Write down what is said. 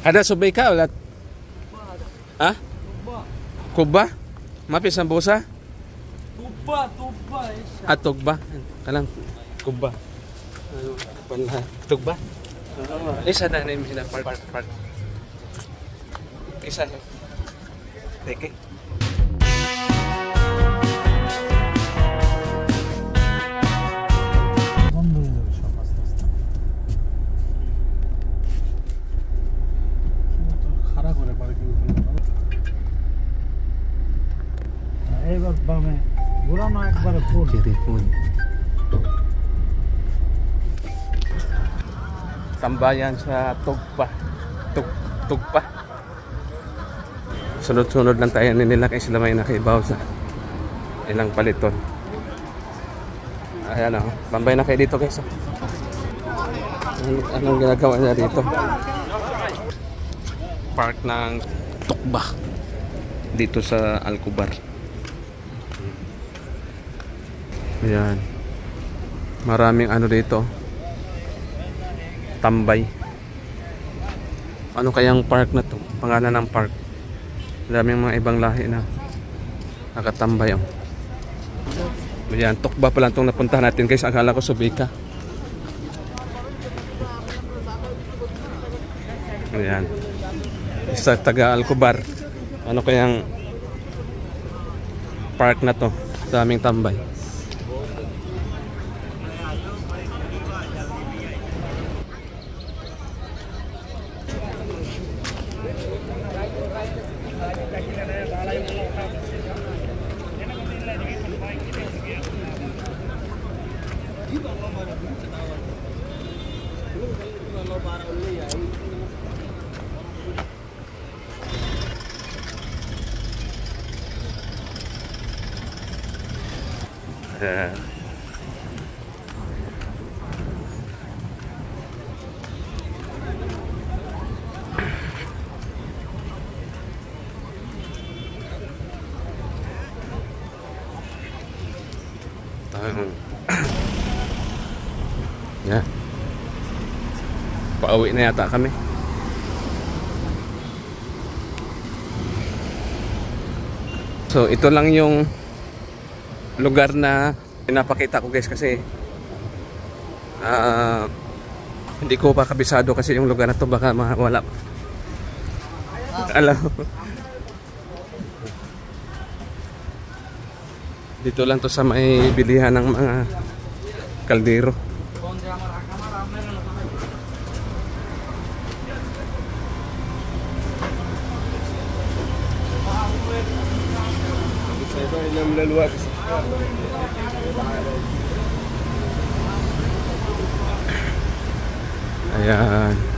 Ada subay ka ulat? Ha? Kuba? Mapis ang busa? Tuba. Tugba. Kalang kuba. Pala tugba. Isa na name sila park. Isa. Teke. Kiri food. Tambayan sa Tugba. Tugba. Sunod-sunod lang tayo nila kay sila may nakaibaw sa ilang paliton. Ayan o. Bambay na kayo dito guys. Anong ginagawa niya dito? Park ng Tugba. Dito sa Alcobar. Ayan. Maraming ano dito. Tambay. Ano kayang park na to? Pangalan ng park. Maraming mga ibang lahi na nakatambay. Ayan. Tugba pa lang itong napuntahan natin guys. Akala ko Subika. Ayan. Sa taga Alcobar. Ano kayang park na to? Daming tambay. Yeah. Pauwi na yata kami. So ito lang yung lugar na pinapakita ko guys kasi hindi ko pa kabisado kasi yung lugar na to baka wala. Alam. Dito lang to sa may bilihan ng mga kaldero. Ayan.